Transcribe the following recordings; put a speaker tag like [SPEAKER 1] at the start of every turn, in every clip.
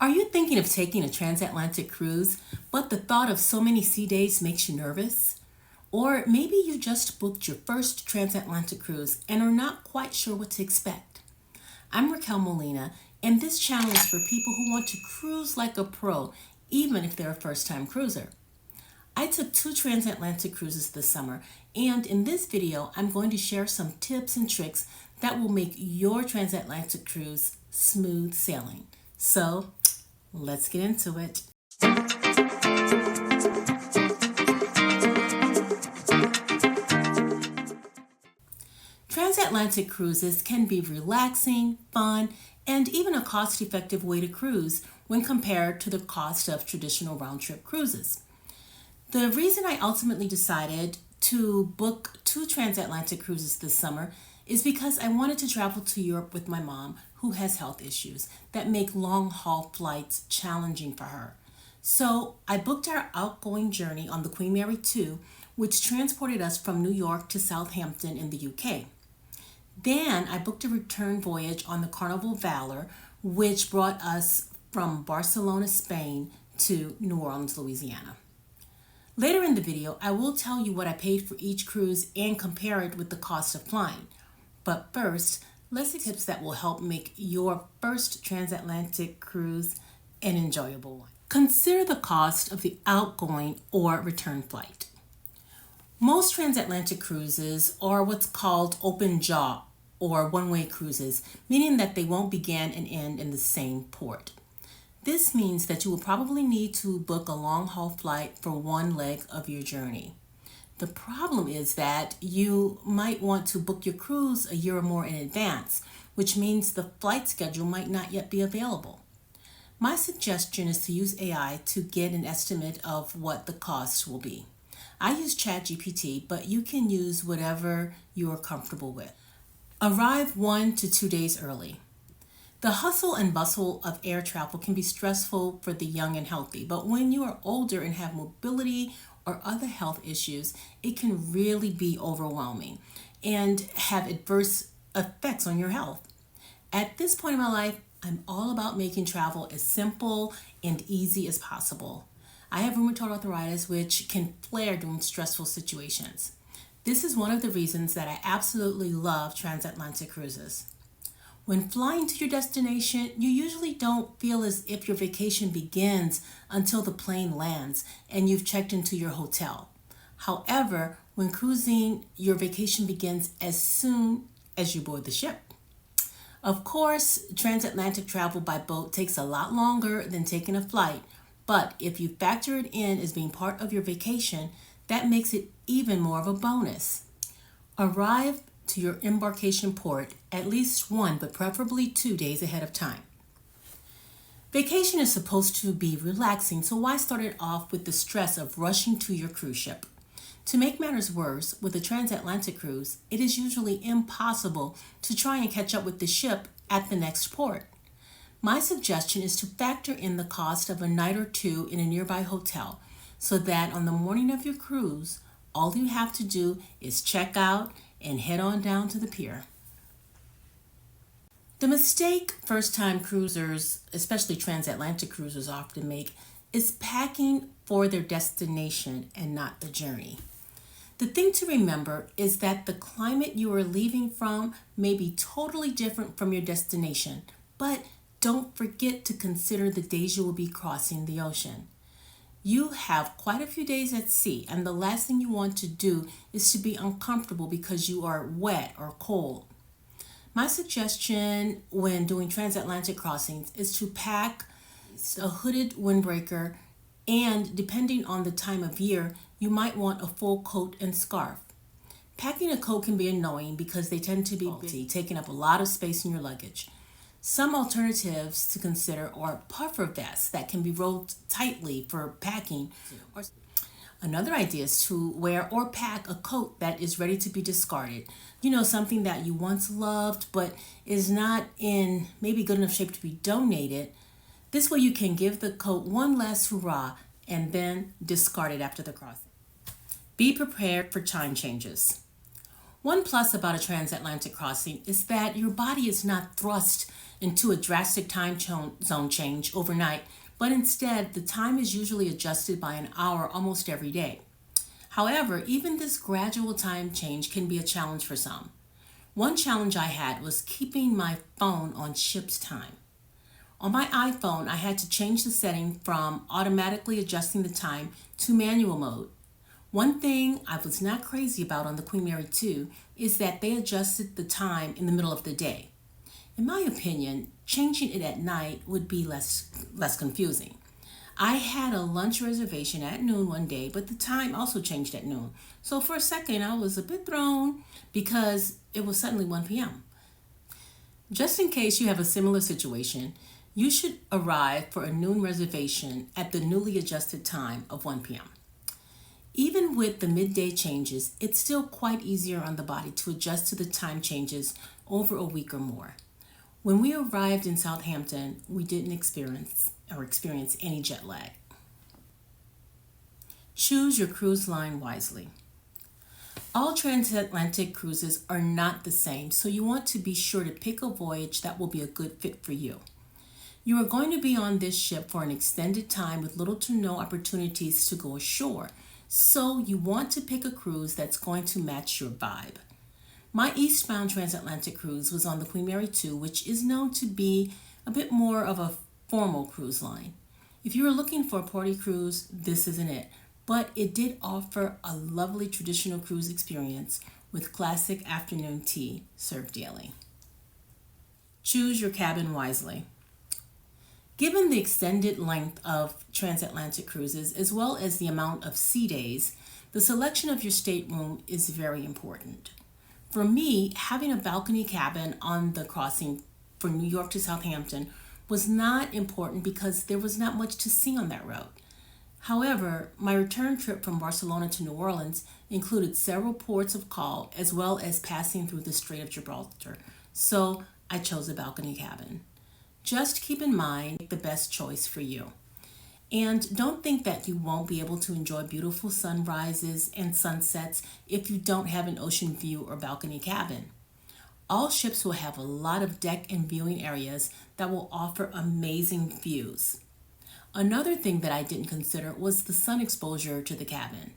[SPEAKER 1] Are you thinking of taking a transatlantic cruise, but the thought of so many sea days makes you nervous? Or maybe you just booked your first transatlantic cruise and are not quite sure what to expect. I'm Raquel Molina, and this channel is for people who want to cruise like a pro, even if they're a first-time cruiser. I took 2 transatlantic cruises this summer, and in this video, I'm going to share some tips and tricks that will make your transatlantic cruise smooth sailing. So, let's get into it. Transatlantic cruises can be relaxing, fun, and even a cost-effective way to cruise when compared to the cost of traditional round-trip cruises. The reason I ultimately decided to book 2 transatlantic cruises this summer is because I wanted to travel to Europe with my mom, who has health issues that make long-haul flights challenging for her. So I booked our outgoing journey on the Queen Mary 2, which transported us from New York to Southampton in the UK. Then I booked a return voyage on the Carnival Valor, which brought us from Barcelona, Spain to New Orleans, Louisiana. Later in the video, I will tell you what I paid for each cruise and compare it with the cost of flying. But first, let's see tips that will help make your first transatlantic cruise an enjoyable one. Consider the cost of the outgoing or return flight. Most transatlantic cruises are what's called open jaw or one-way cruises, meaning that they won't begin and end in the same port. This means that you will probably need to book a long-haul flight for one leg of your journey. The problem is that you might want to book your cruise a year or more in advance, which means the flight schedule might not yet be available. My suggestion is to use AI to get an estimate of what the cost will be. I use ChatGPT, but you can use whatever you are comfortable with. Arrive 1 to 2 days early. The hustle and bustle of air travel can be stressful for the young and healthy, but when you are older and have mobility or other health issues, it can really be overwhelming and have adverse effects on your health. At this point in my life, I'm all about making travel as simple and easy as possible. I have rheumatoid arthritis, which can flare during stressful situations. This is one of the reasons that I absolutely love transatlantic cruises. When flying to your destination, you usually don't feel as if your vacation begins until the plane lands and you've checked into your hotel. However, when cruising, your vacation begins as soon as you board the ship. Of course, transatlantic travel by boat takes a lot longer than taking a flight, but if you factor it in as being part of your vacation, that makes it even more of a bonus. Arrive to your embarkation port at least 1, but preferably 2 days ahead of time. Vacation is supposed to be relaxing, so why start it off with the stress of rushing to your cruise ship? To make matters worse, with a transatlantic cruise, it is usually impossible to try and catch up with the ship at the next port. My suggestion is to factor in the cost of a night or 2 in a nearby hotel, so that on the morning of your cruise, all you have to do is check out and head on down to the pier. The mistake first-time cruisers, especially transatlantic cruisers, often make is packing for their destination and not the journey. The thing to remember is that the climate you are leaving from may be totally different from your destination, but don't forget to consider the days you will be crossing the ocean. You have quite a few days at sea, and the last thing you want to do is to be uncomfortable because you are wet or cold. My suggestion when doing transatlantic crossings is to pack a hooded windbreaker, and depending on the time of year, you might want a full coat and scarf. Packing a coat can be annoying because they tend to be bulky, taking up a lot of space in your luggage. Some alternatives to consider are puffer vests that can be rolled tightly for packing. Another idea is to wear or pack a coat that is ready to be discarded. You know, something that you once loved but is not in maybe good enough shape to be donated. This way you can give the coat one last hurrah and then discard it after the crossing. Be prepared for time changes. One plus about a transatlantic crossing is that your body is not thrust into a drastic zone change overnight, but instead the time is usually adjusted by an hour almost every day. However, even this gradual time change can be a challenge for some. One challenge I had was keeping my phone on ship's time. On my iPhone, I had to change the setting from automatically adjusting the time to manual mode. One thing I was not crazy about on the Queen Mary 2 is that they adjusted the time in the middle of the day. In my opinion, changing it at night would be less confusing. I had a lunch reservation at noon one day, but the time also changed at noon. So for a second, I was a bit thrown because it was suddenly 1 p.m. Just in case you have a similar situation, you should arrive for a noon reservation at the newly adjusted time of 1 p.m. Even with the midday changes, it's still quite easier on the body to adjust to the time changes over a week or more. When we arrived in Southampton, we didn't experience any jet lag. Choose your cruise line wisely. All transatlantic cruises are not the same, so you want to be sure to pick a voyage that will be a good fit for you. You are going to be on this ship for an extended time with little to no opportunities to go ashore, so you want to pick a cruise that's going to match your vibe. My eastbound transatlantic cruise was on the Queen Mary 2, which is known to be a bit more of a formal cruise line. If you are looking for a party cruise, this isn't it, but it did offer a lovely traditional cruise experience with classic afternoon tea served daily. Choose your cabin wisely. Given the extended length of transatlantic cruises as well as the amount of sea days, the selection of your stateroom is very important. For me, having a balcony cabin on the crossing from New York to Southampton was not important because there was not much to see on that route. However, my return trip from Barcelona to New Orleans included several ports of call as well as passing through the Strait of Gibraltar, so I chose a balcony cabin. Just keep in mind the best choice for you. And don't think that you won't be able to enjoy beautiful sunrises and sunsets if you don't have an ocean view or balcony cabin. All ships will have a lot of deck and viewing areas that will offer amazing views. Another thing that I didn't consider was the sun exposure to the cabin.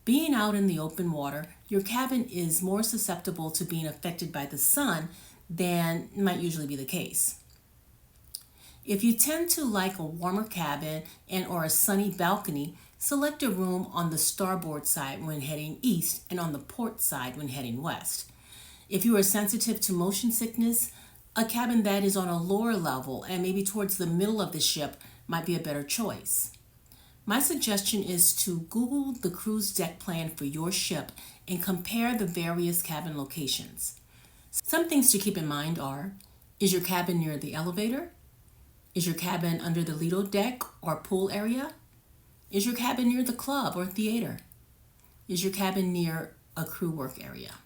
[SPEAKER 1] Being out in the open water, your cabin is more susceptible to being affected by the sun than might usually be the case. If you tend to like a warmer cabin or a sunny balcony, select a room on the starboard side when heading east and on the port side when heading west. If you are sensitive to motion sickness, a cabin that is on a lower level and maybe towards the middle of the ship might be a better choice. My suggestion is to Google the cruise deck plan for your ship and compare the various cabin locations. Some things to keep in mind are, is your cabin near the elevator? Is your cabin under the Lido deck or pool area? Is your cabin near the club or theater? Is your cabin near a crew work area?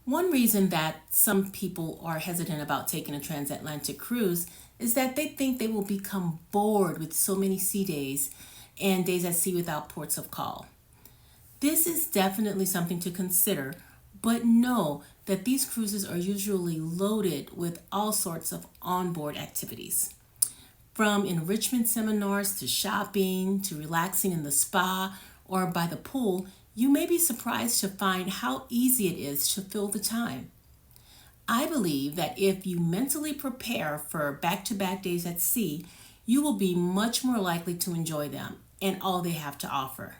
[SPEAKER 1] One reason that some people are hesitant about taking a transatlantic cruise is that they think they will become bored with so many sea days and days at sea without ports of call. This is definitely something to consider, but know that these cruises are usually loaded with all sorts of onboard activities. From enrichment seminars to shopping to relaxing in the spa or by the pool, you may be surprised to find how easy it is to fill the time. I believe that if you mentally prepare for back-to-back days at sea, you will be much more likely to enjoy them and all they have to offer.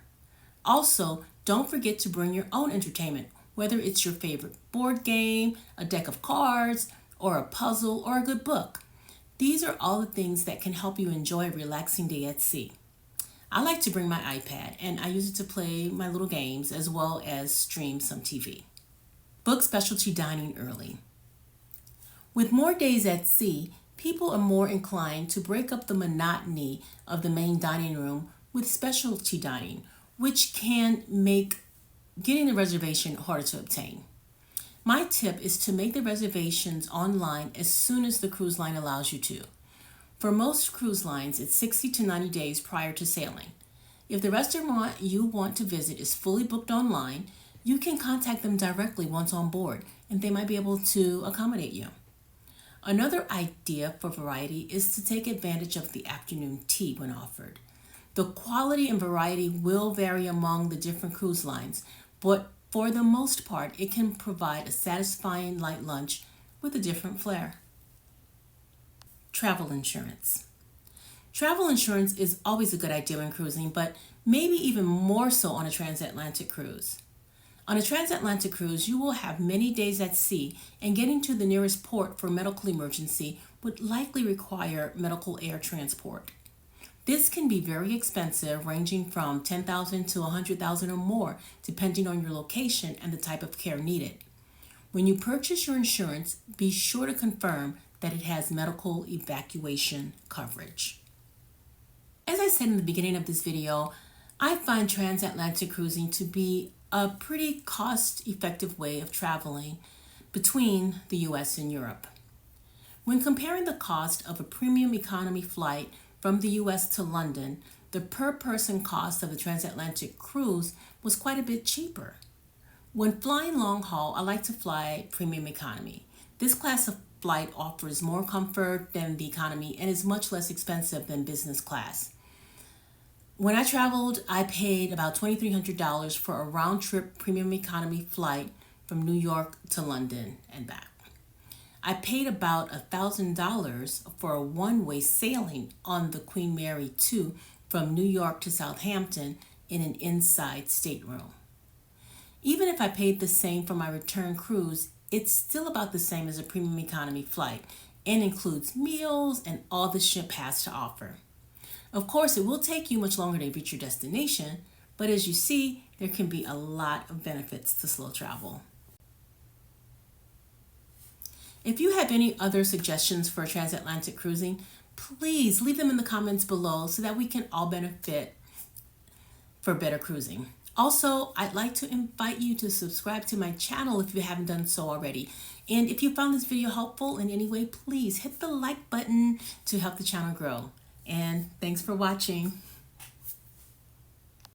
[SPEAKER 1] Also, don't forget to bring your own entertainment, whether it's your favorite board game, a deck of cards, or a puzzle, or a good book. These are all the things that can help you enjoy a relaxing day at sea. I like to bring my iPad, and I use it to play my little games as well as stream some TV. Book specialty dining early. With more days at sea, people are more inclined to break up the monotony of the main dining room with specialty dining, which can make getting the reservation harder to obtain. My tip is to make the reservations online as soon as the cruise line allows you to. For most cruise lines, it's 60 to 90 days prior to sailing. If the restaurant you want to visit is fully booked online, you can contact them directly once on board and they might be able to accommodate you. Another idea for variety is to take advantage of the afternoon tea when offered. The quality and variety will vary among the different cruise lines, but for the most part, it can provide a satisfying light lunch with a different flair. Travel insurance. Travel insurance is always a good idea when cruising, but maybe even more so on a transatlantic cruise. On a transatlantic cruise, you will have many days at sea, and getting to the nearest port for medical emergency would likely require medical air transport. This can be very expensive, ranging from $10,000 to $100,000 or more, depending on your location and the type of care needed. When you purchase your insurance, be sure to confirm that it has medical evacuation coverage. As I said in the beginning of this video, I find transatlantic cruising to be a pretty cost-effective way of traveling between the US and Europe. When comparing the cost of a premium economy flight from the US to London, the per-person cost of the transatlantic cruise was quite a bit cheaper. When flying long haul, I like to fly premium economy. This class of flight offers more comfort than the economy and is much less expensive than business class. When I traveled, I paid about $2,300 for a round-trip premium economy flight from New York to London and back. I paid about $1,000 for a one-way sailing on the Queen Mary 2 from New York to Southampton in an inside stateroom. Even if I paid the same for my return cruise, it's still about the same as a premium economy flight and includes meals and all the ship has to offer. Of course, it will take you much longer to reach your destination, but as you see, there can be a lot of benefits to slow travel. If you have any other suggestions for transatlantic cruising, please leave them in the comments below so that we can all benefit for better cruising. Also, I'd like to invite you to subscribe to my channel if you haven't done so already. And if you found this video helpful in any way, please hit the like button to help the channel grow. And thanks for watching.